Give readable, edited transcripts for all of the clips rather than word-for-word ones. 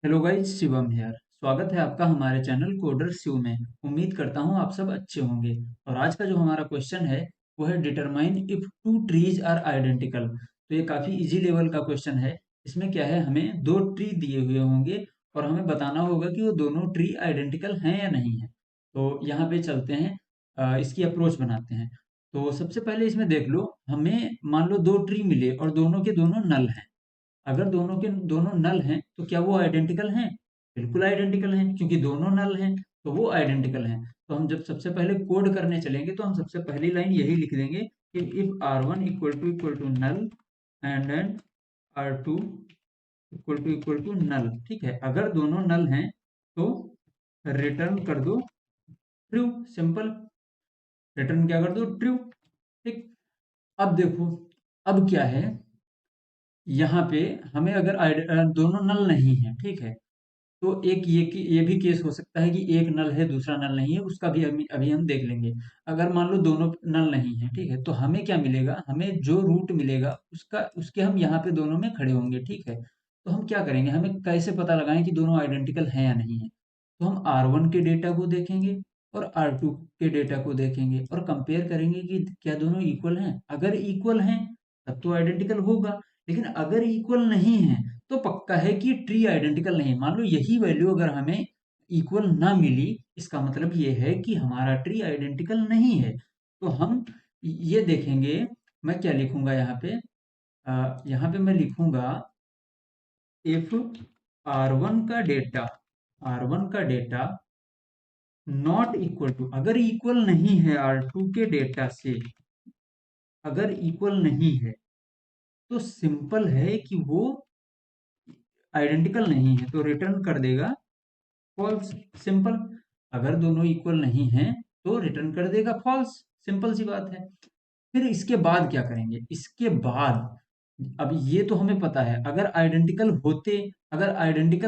Hello guys, Shivam here. स्वागत है आपका हमारे चैनल कोडर शिव में। उम्मीद करता हूँ आप सब अच्छे होंगे। और आज का जो हमारा क्वेश्चन है वो है determine if two trees are identical. तो ये काफ़ी इजी लेवल का क्वेश्चन है। इसमें क्या है, हमें दो ट्री दिए हुए होंगे और हमें बताना होगा कि वो दोनों ट्री आइडेंटिकल हैं या नहीं है। तो यहाँ पे चलते हैं, इसकी अप्रोच बनाते हैं। तो सबसे पहले इसमें देख लो, हमें मान लो दो ट्री मिले और दोनों के दोनों नल हैं। अगर दोनों के दोनों नल हैं तो क्या वो आइडेंटिकल हैं? बिल्कुल आइडेंटिकल हैं, क्योंकि दोनों नल हैं तो वो आइडेंटिकल हैं। तो हम जब सबसे पहले कोड करने चलेंगे तो हम सबसे पहली लाइन यही लिख देंगे कि if R one equal to null and then R two equal to null. ठीक है, अगर दोनों नल हैं तो रिटर्न कर दो ट्रू। सिंपल, रिटर्न क्या कर दो? ट्रू। ठीक। अब देखो, अब क्या है, यहाँ पे हमें अगर दोनों नल नहीं है, ठीक है, तो एक ये भी केस हो सकता है कि एक नल है दूसरा नल नहीं है, उसका भी अभी अभी हम देख लेंगे। अगर मान लो दोनों नल नहीं है, ठीक है, तो हमें क्या मिलेगा? हमें जो रूट मिलेगा उसका उसके हम यहाँ पे दोनों में खड़े होंगे। ठीक है, तो हम क्या करेंगे, हमें कैसे पता लगाएं कि दोनों आइडेंटिकल हैं या नहीं है? तो हम R1 के डेटा को देखेंगे और R2 के डेटा को देखेंगे और कंपेयर करेंगे कि क्या दोनों इक्वल हैं। अगर इक्वल हैं तब तो आइडेंटिकल होगा, लेकिन अगर इक्वल नहीं है तो पक्का है कि ट्री आइडेंटिकल नहीं है। मान लो यही वैल्यू अगर हमें इक्वल ना मिली, इसका मतलब ये है कि हमारा ट्री आइडेंटिकल नहीं है। तो हम ये देखेंगे, मैं क्या लिखूंगा यहाँ पे, यहाँ पे मैं लिखूंगा इफ आर वन का डेटा नॉट इक्वल टू, अगर इक्वल नहीं है R2 के डेटा से, अगर इक्वल नहीं है तो सिंपल है कि वो आइडेंटिकल नहीं है, तो रिटर्न कर देगा फॉल्स। सिंपल। अगर दोनों इक्वल नहीं हैं तो रिटर्न कर देगा फॉल्स। सिंपल सी बात है। फिर इसके बाद क्या करेंगे? इसके बाद, अब ये तो हमें पता है, अगर आइडेंटिकल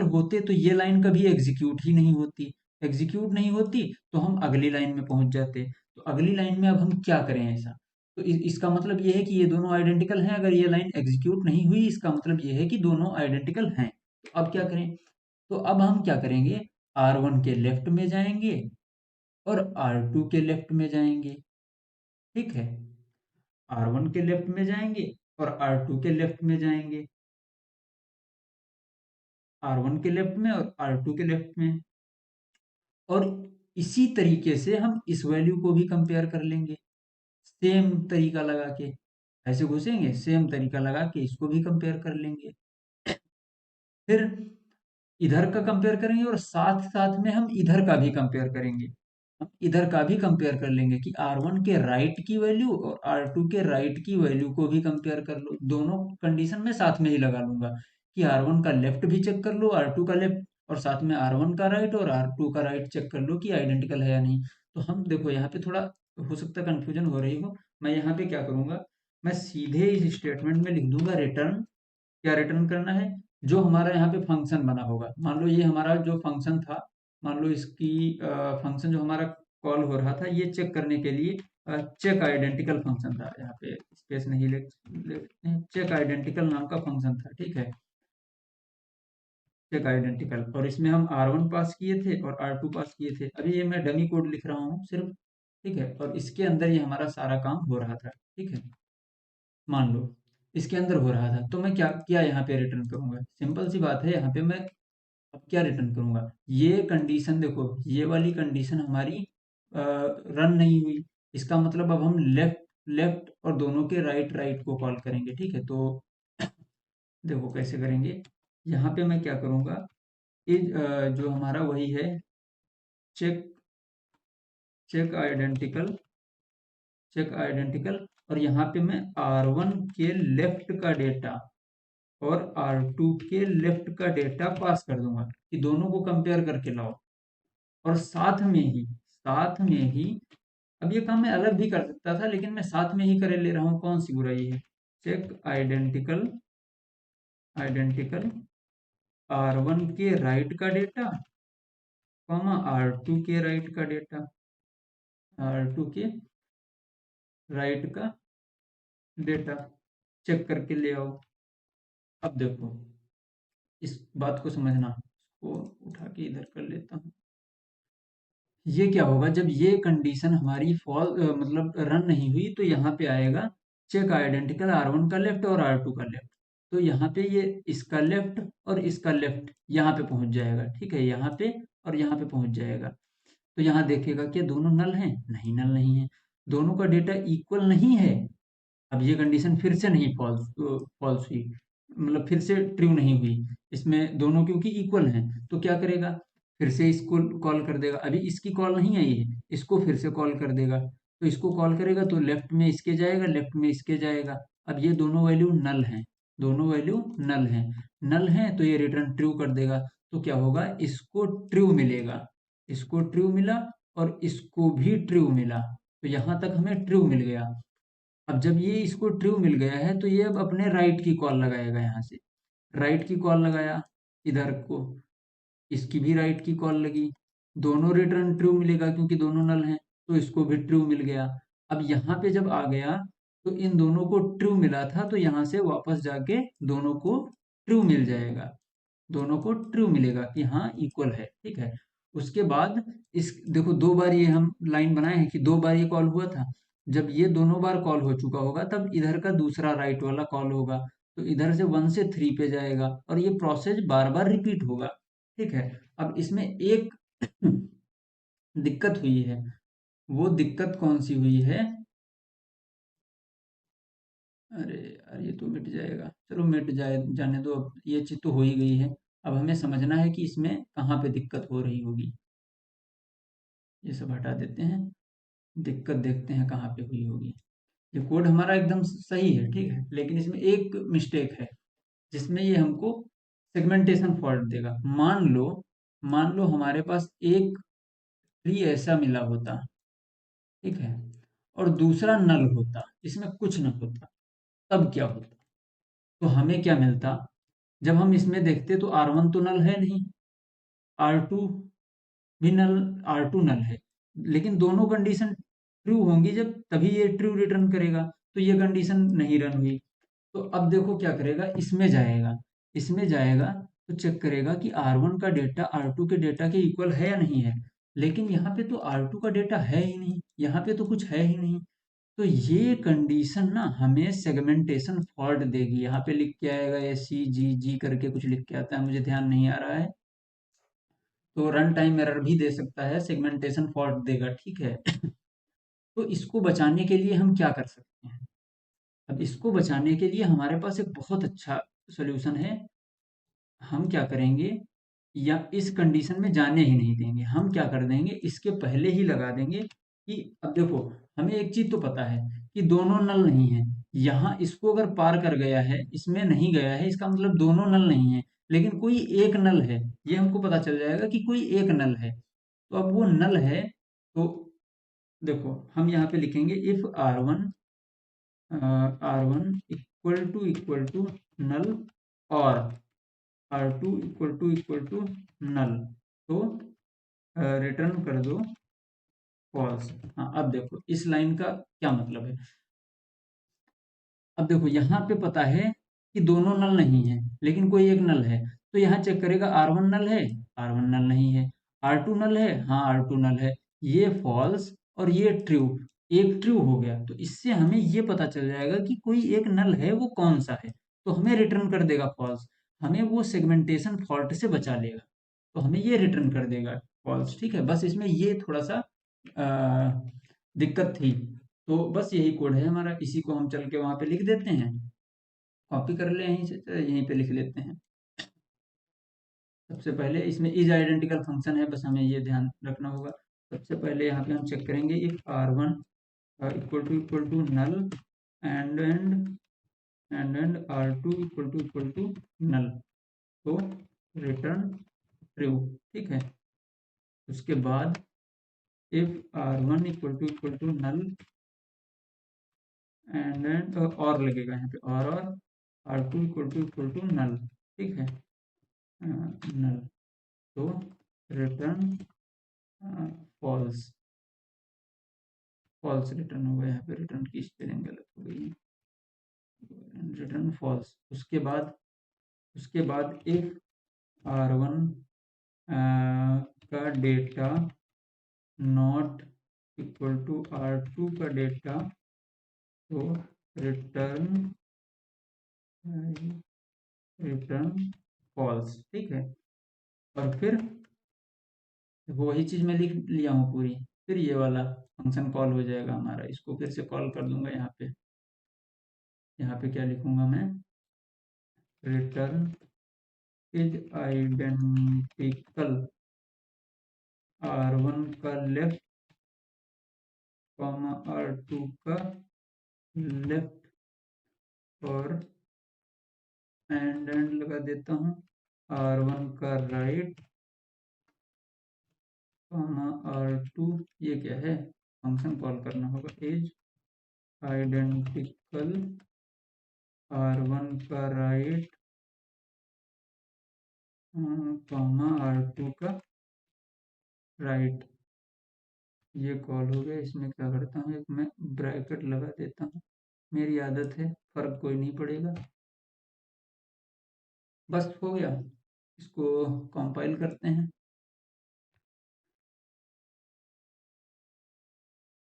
होते तो ये लाइन कभी एग्जीक्यूट ही नहीं होती। एग्जीक्यूट नहीं होती तो हम अगली लाइन में पहुंच जाते। तो अगली लाइन में अब हम क्या करें ऐसा? तो इसका मतलब ये है कि ये दोनों आइडेंटिकल हैं। अगर ये लाइन एग्जीक्यूट नहीं हुई, इसका मतलब ये है कि दोनों आइडेंटिकल हैं। तो अब क्या करें? तो अब हम क्या करेंगे, R1 के लेफ्ट में जाएंगे और R2 के लेफ्ट में जाएंगे। ठीक है, R1 के लेफ्ट में जाएंगे और R2 के लेफ्ट में जाएंगे। R1 के लेफ्ट में और R2 के लेफ्ट में। और इसी तरीके से हम इस वैल्यू को भी कंपेयर कर लेंगे, सेम तरीका लगा के। ऐसे घुसेंगे, सेम तरीका लगा के इसको भी कंपेयर कर लेंगे। फिर इधर का कंपेयर करेंगे और साथ साथ में हम इधर का भी कंपेयर करेंगे। हम इधर का भी कंपेयर कर लेंगे कि R1 के राइट की वैल्यू और R2 के राइट की वैल्यू को भी कंपेयर कर लो। दोनों कंडीशन में साथ में ही लगा लूंगा कि R1 का लेफ्ट भी चेक कर लो, R2 का लेफ्ट, और साथ में R1 का राइट और R2 का राइट चेक कर लो कि आइडेंटिकल है या नहीं। तो हम देखो, यहाँ पे थोड़ा हो सकता है कंफ्यूजन हो रही हो। मैं यहाँ पे क्या करूंगा, मैं सीधे इस स्टेटमेंट में लिख दूंगा रिटर्न। क्या रिटर्न करना है? जो हमारा यहाँ पे फंक्शन बना होगा, मान लो ये हमारा जो फंक्शन था, मान लो इसकी फंक्शन जो हमारा कॉल हो रहा था, ये चेक करने के लिए चेक आइडेंटिकल फंक्शन था। यहाँ पे स्पेस नहीं चेक आइडेंटिकल नाम का फंक्शन था। ठीक है, चेक आइडेंटिकल, और इसमें हम R1 पास किए थे और R2 पास किए थे। अभी ये मैं डमी कोड लिख रहा हूँ सिर्फ। ठीक है, और इसके अंदर ये हमारा सारा काम हो रहा था। ठीक है, मान लो इसके अंदर हो रहा था, तो मैं क्या क्या यहाँ पे रिटर्न करूंगा? सिंपल सी बात है, यहाँ पे मैं अब क्या रिटर्न करूंगा? ये कंडीशन देखो, ये वाली कंडीशन हमारी रन नहीं हुई। इसका मतलब अब हम लेफ्ट लेफ्ट और दोनों के राइट राइट को कॉल करेंगे। ठीक है, तो देखो कैसे करेंगे। यहाँ पे मैं क्या करूंगा, जो हमारा वही है, चेक चेक आइडेंटिकल, और यहाँ पे मैं R1 के लेफ्ट का डेटा और R2 के लेफ्ट का डेटा पास कर दूंगा कि दोनों को कंपेयर करके लाओ। और साथ में ही अब ये काम मैं अलग भी कर सकता था, लेकिन मैं साथ में ही कर ले रहा हूँ, कौन सी बुराई है? चेक आइडेंटिकल R1 के राइट का डेटा, R2 के राइट का डेटा, R2 के राइट का डेटा चेक करके ले आओ। अब देखो, इस बात को समझना, इसको उठा के इधर कर लेता हूँ। ये क्या होगा, जब ये कंडीशन हमारी मतलब रन नहीं हुई तो यहाँ पे आएगा चेक आइडेंटिकल R1 का लेफ्ट और R2 का लेफ्ट। तो यहाँ पे ये इसका लेफ्ट और इसका लेफ्ट यहाँ पे पहुंच जाएगा, ठीक है, यहाँ पे और यहाँ पे पहुंच जाएगा। तो यहाँ देखेगा कि दोनों नल हैं, नहीं नल नहीं है, दोनों का डेटा इक्वल नहीं है। अब ये कंडीशन फिर से नहीं फॉल्स फॉल्स हुई, मतलब फिर से ट्रू नहीं हुई, इसमें दोनों क्योंकि इक्वल हैं। तो क्या करेगा, फिर से इसको कॉल कर देगा, अभी इसकी कॉल नहीं आई है, इसको फिर से कॉल कर देगा। तो इसको कॉल करेगा तो लेफ्ट में इसके जाएगा, लेफ्ट में इसके जाएगा। अब ये दोनों वैल्यू नल हैं, दोनों वैल्यू नल हैं, नल हैं तो ये रिटर्न ट्रू कर देगा। तो क्या होगा, इसको ट्रू मिलेगा, इसको ट्रू मिला और इसको भी ट्रू मिला। तो यहाँ तक हमें ट्रू मिल गया। अब जब ये इसको ट्रू मिल गया है तो ये अब अपने राइट की कॉल लगाएगा, यहाँ से राइट की कॉल लगाया, इधर को इसकी भी राइट की कॉल लगी, दोनों रिटर्न ट्रू मिलेगा क्योंकि दोनों नल हैं, तो इसको भी ट्रू मिल गया। अब यहाँ पे जब आ गया तो इन दोनों को ट्रू मिला था, तो यहाँ से वापस जाके दोनों को ट्रू मिल जाएगा, दोनों को ट्रू मिलेगा कि हाँ इक्वल है, ठीक है। उसके बाद इस देखो, दो बार ये हम लाइन बनाए हैं कि दो बार ये कॉल हुआ था। जब ये दोनों बार कॉल हो चुका होगा तब इधर का दूसरा राइट वाला कॉल होगा, तो इधर से 1 से 3 पे जाएगा और ये प्रोसेस बार बार रिपीट होगा, ठीक है। अब इसमें एक दिक्कत हुई है, वो दिक्कत कौन सी हुई है, अरे यार ये तो मिट जाएगा, चलो मिट जाए, जाने दो, अब ये चीज तो हो ही गई है। अब हमें समझना है कि इसमें कहाँ पे दिक्कत हो रही होगी, ये सब हटा देते हैं, दिक्कत देखते हैं कहाँ पे हुई होगी। ये कोड हमारा एकदम सही है, ठीक है, लेकिन इसमें एक मिस्टेक है जिसमें ये हमको सेगमेंटेशन फॉल्ट देगा। मान लो हमारे पास एक ट्री ऐसा मिला होता, ठीक है, और दूसरा नल होता, इसमें कुछ न होता, तब क्या होता, तो हमें क्या मिलता। जब हम इसमें देखते तो R1 तो नल है नहीं, R2 भी नल, R2 नल है, लेकिन दोनों कंडीशन ट्रू होंगी जब तभी ये ट्रू रिटर्न करेगा। तो ये कंडीशन नहीं रन हुई। तो अब देखो क्या करेगा, इसमें जाएगा तो चेक करेगा कि R1 का डेटा R2 के डेटा के इक्वल है या नहीं है। लेकिन यहाँ पे तो R2 का डेटा है ही नहीं, यहाँ पे तो कुछ है ही नहीं। तो ये कंडीशन ना हमें सेगमेंटेशन फॉल्ट देगी। यहाँ पे लिख के आएगा SCGG करके कुछ लिख के आता है, मुझे ध्यान नहीं आ रहा है, तो रन टाइम एरर भी दे सकता है, सेगमेंटेशन फॉल्ट देगा, ठीक है। तो इसको बचाने के लिए हम क्या कर सकते हैं, अब इसको बचाने के लिए हमारे पास एक बहुत अच्छा सॉल्यूशन है। हम क्या करेंगे, या इस कंडीशन में जाने ही नहीं देंगे, हम क्या कर देंगे, इसके पहले ही लगा देंगे कि अब देखो, हमें एक चीज तो पता है कि दोनों नल नहीं है। यहाँ इसको अगर पार कर गया है, इसमें नहीं गया है, इसका मतलब दोनों नल नहीं है, लेकिन कोई एक नल है, ये हमको पता चल जाएगा कि कोई एक नल है। तो अब वो नल है, तो देखो हम यहाँ पे लिखेंगे इफ R1 इक्वल टू नल और R2 इक्वल टू नल, तो रिटर्न कर दो फॉल्स। हाँ, अब देखो इस लाइन का क्या मतलब है। अब देखो यहाँ पे पता है कि दोनों नल नहीं है, लेकिन कोई एक नल है, तो यहाँ चेक करेगा R1 नल है, R1 नल नहीं है, R2 नल है, हाँ R2 नल है, ये फॉल्स और ये ट्रू, एक ट्रू हो गया। तो इससे हमें ये पता चल जाएगा कि कोई एक नल है, वो कौन सा है, तो हमें रिटर्न कर देगा फॉल्स, हमें वो सेगमेंटेशन फॉल्ट से बचा लेगा, तो हमें ये रिटर्न कर देगा फॉल्स, ठीक है। बस इसमें ये थोड़ा सा दिक्कत थी। तो बस यही कोड है हमारा, इसी को हम चल के वहां पे लिख देते हैं, कॉपी कर ले यहीं से, तो यहीं पे लिख लेते हैं। सबसे पहले इसमें इज आइडेंटिकल फंक्शन है, बस हमें ये ध्यान रखना होगा। सबसे पहले यहाँ पे हम चेक करेंगे if R1 equal to null and R2 equal to null, तो रिटर्न ट्रू, ठीक है। उसके बाद if R1 equal to null and और लगेगा यहाँ पे, और R2 इक्वल टू नल, ठीक है, नल, तो रिटर्न फॉल्स, फॉल्स रिटर्न होगा, यहाँ पे रिटर्न की स्पेलिंग गलत हो गई है, रिटर्न फॉल्स। उसके बाद इफ R1 का data not equal to R2 का डेटा, तो रिटर्न रिटर्न फॉल्स। ठीक है, और फिर वही चीज़ मैं लिख लिया हूँ पूरी। फिर ये वाला फंक्शन कॉल हो जाएगा हमारा, इसको फिर से कॉल कर दूंगा यहाँ पे। यहाँ पे क्या लिखूंगा मैं, रिटर्न इज आइडेंटिकल R1 का लेफ्ट कॉमा R2 का लेफ्ट, और एंड लगा देता हूँ R1 का राइट कॉमा R2। ये क्या है, फंक्शन कॉल करना होगा, इज आइडेंटिकल R1 का राइट कॉमा R2 का राइट। ये कॉल हो गया। इसमें क्या करता हूँ, एक मैं ब्रैकेट लगा देता हूँ, मेरी आदत है, फर्क कोई नहीं पड़ेगा। बस हो गया, इसको कंपाइल करते हैं।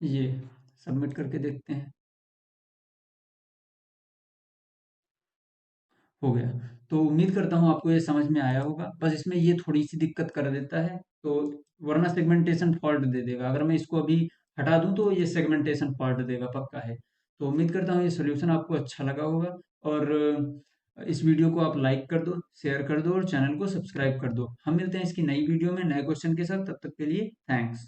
ये सबमिट करके देखते हैं, हो गया। तो उम्मीद करता हूँ आपको ये समझ में आया होगा। बस इसमें ये थोड़ी सी दिक्कत कर देता है, तो वरना सेगमेंटेशन फॉल्ट दे देगा। अगर मैं इसको अभी हटा दूं तो ये सेगमेंटेशन फॉल्ट देगा, पक्का है। तो उम्मीद करता हूँ ये सॉल्यूशन आपको अच्छा लगा होगा, और इस वीडियो को आप लाइक कर दो, शेयर कर दो, और चैनल को सब्सक्राइब कर दो। हम मिलते हैं इसकी नई वीडियो में नए क्वेश्चन के साथ। तब तक के लिए थैंक्स।